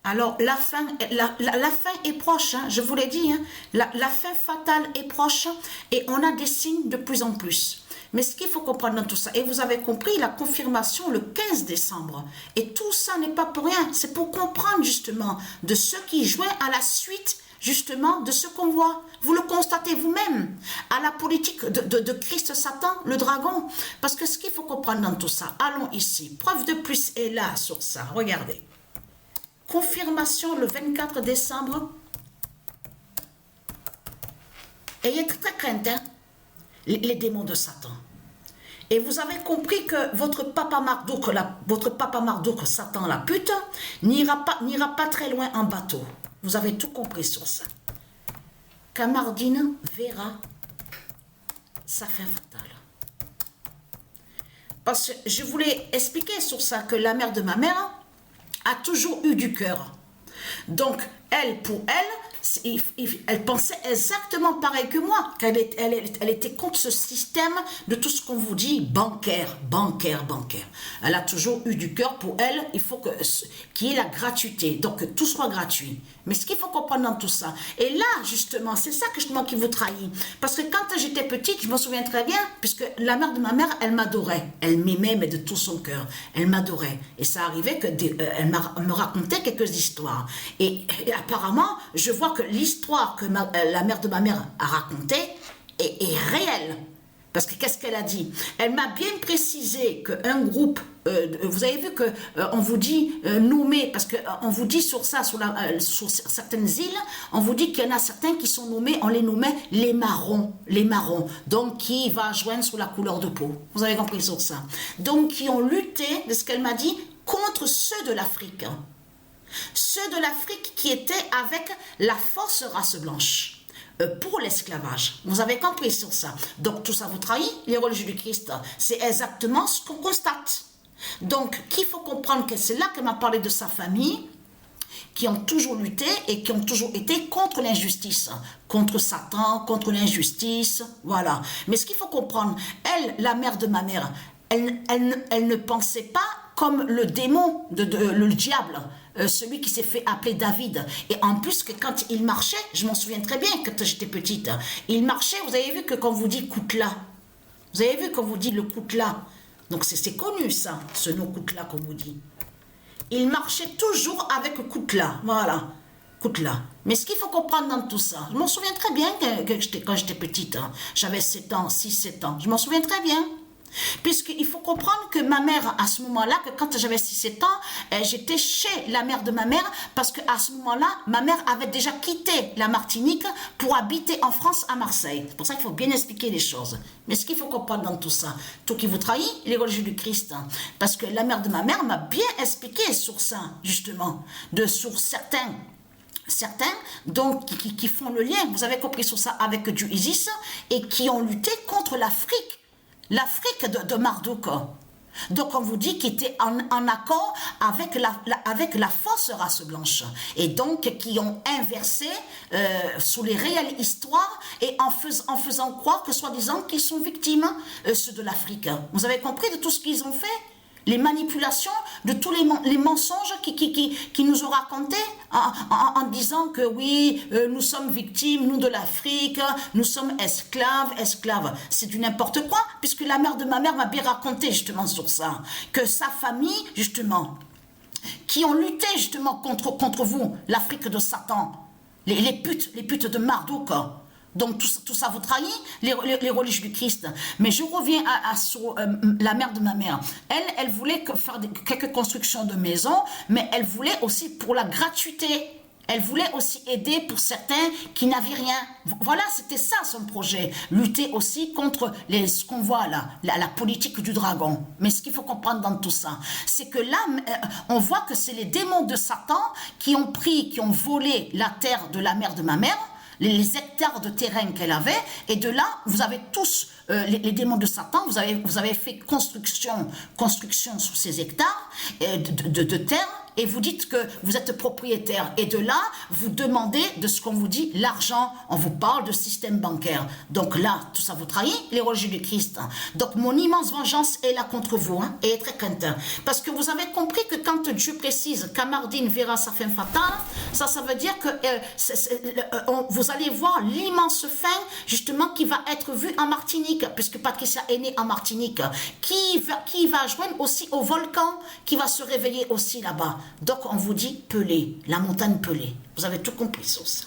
Alors, la fin est proche, hein, je vous l'ai dit, hein, la fin fatale est proche et on a des signes de plus en plus. Mais ce qu'il faut comprendre dans tout ça, et vous avez compris, la confirmation le 15 décembre, et tout ça n'est pas pour rien, c'est pour comprendre justement de ce qui joint à la suite justement de ce qu'on voit. Vous le constatez vous-même, à la politique de Christ Satan, le dragon. Parce que ce qu'il faut comprendre dans tout ça, allons ici, preuve de plus est là sur ça, regardez. Confirmation le 24 décembre. Ayez très crainte, hein, les démons de Satan. Et vous avez compris que votre papa Marduk, Satan la pute, n'ira pas très loin en bateau. Vous avez tout compris sur ça. Camardine verra sa fin fatale. Parce que je voulais expliquer sur ça que la mère de ma mère a toujours eu du cœur. Donc, pour elle, elle pensait exactement pareil que moi, qu'elle était contre ce système de tout ce qu'on vous dit, bancaire. Elle a toujours eu du cœur. Pour elle, il faut qu'il y ait la gratuité, donc que tout soit gratuit. Mais ce qu'il faut comprendre dans tout ça, et là, justement, c'est ça que justement qui vous trahit. Parce que quand j'étais petite, je me souviens très bien, puisque la mère de ma mère, elle m'adorait. Elle m'aimait, mais de tout son cœur. Elle m'adorait. Et ça arrivait qu'elle me racontait quelques histoires. Et apparemment, je vois que l'histoire que la mère de ma mère a racontée est réelle. Parce que qu'est-ce qu'elle a dit? Elle m'a bien précisé qu'un groupe, vous avez vu qu'on vous dit nommer, parce qu'on vous dit sur ça, sur certaines îles, on vous dit qu'il y en a certains qui sont nommés, on les nommait les marrons, donc qui va joindre sous la couleur de peau. Vous avez compris sur ça? Donc qui ont lutté, de ce qu'elle m'a dit, contre ceux de l'Afrique. Ceux de l'Afrique qui étaient avec la force race blanche pour l'esclavage. Vous avez compris sur ça. Donc tout ça vous trahit, les religieux du Christ. C'est exactement ce qu'on constate. Donc qu'il faut comprendre que c'est là qu'elle m'a parlé de sa famille, qui ont toujours lutté et qui ont toujours été contre l'injustice, contre Satan, contre l'injustice, voilà. Mais ce qu'il faut comprendre, elle, la mère de ma mère, elle ne pensait pas comme le démon, le diable, celui qui s'est fait appeler David. Et en plus, que quand il marchait, je m'en souviens très bien quand j'étais petite, il marchait, vous avez vu que quand on vous dit Koutla, vous avez vu qu'on vous dit le Koutla, donc c'est connu ça, ce nom Koutla qu'on vous dit. Il marchait toujours avec Koutla, voilà, Koutla. Mais ce qu'il faut comprendre dans tout ça, je m'en souviens très bien quand j'étais petite, hein, j'avais 7 ans, 6-7 ans, je m'en souviens très bien. Puisqu'il faut comprendre que ma mère, à ce moment-là, que quand j'avais 6-7 ans, j'étais chez la mère de ma mère, parce qu'à ce moment-là, ma mère avait déjà quitté la Martinique pour habiter en France, à Marseille. C'est pour ça qu'il faut bien expliquer les choses. Mais ce qu'il faut comprendre dans tout ça, tout qui vous trahit, les religieux du Christ, hein, parce que la mère de ma mère m'a bien expliqué sur ça, justement, sur certains donc qui font le lien, vous avez compris sur ça, avec du ISIS, et qui ont lutté contre l'Afrique de Marduk. Donc on vous dit qu'il était en accord avec la fausse race blanche, et donc qui ont inversé sous les réelles histoires, et en faisant croire que soi-disant qu'ils sont victimes, ceux de l'Afrique. Vous avez compris de tout ce qu'ils ont fait? Les manipulations, de tous les mensonges qui nous ont racontés en disant que oui, nous sommes victimes, nous de l'Afrique, nous sommes esclaves. C'est du n'importe quoi, puisque la mère de ma mère m'a bien raconté justement sur ça, que sa famille, justement, qui ont lutté justement contre vous, l'Afrique de Satan, les putes de Marduk. Donc tout ça vous trahit, les religieux du Christ. Mais je reviens sur la mère de ma mère. Elle voulait faire quelques constructions de maisons, mais elle voulait aussi pour la gratuité. Elle voulait aussi aider pour certains qui n'avaient rien. Voilà, c'était ça son projet. Lutter aussi contre ce qu'on voit là, la politique du dragon. Mais ce qu'il faut comprendre dans tout ça, c'est que là, on voit que c'est les démons de Satan qui ont volé la terre de la mère de ma mère, les hectares de terrain qu'elle avait, et de là, vous avez tous les démons de Satan, vous avez fait construction sur ces hectares de terre, et vous dites que vous êtes propriétaire. Et de là, vous demandez de ce qu'on vous dit, l'argent. On vous parle de système bancaire. Donc là, tout ça vous trahit, les religieux du Christ. Donc mon immense vengeance est là contre vous, hein, et est très crainte. Parce que vous avez compris que quand Dieu précise qu'Amardine verra sa fin fatale, ça veut dire que vous allez voir l'immense fin, justement, qui va être vue en Martinique, puisque Patricia est née en Martinique, qui va joindre aussi au volcan, qui va se réveiller aussi là-bas. Donc on vous dit Pelée, la montagne Pelée. Vous avez tout compris sur ça.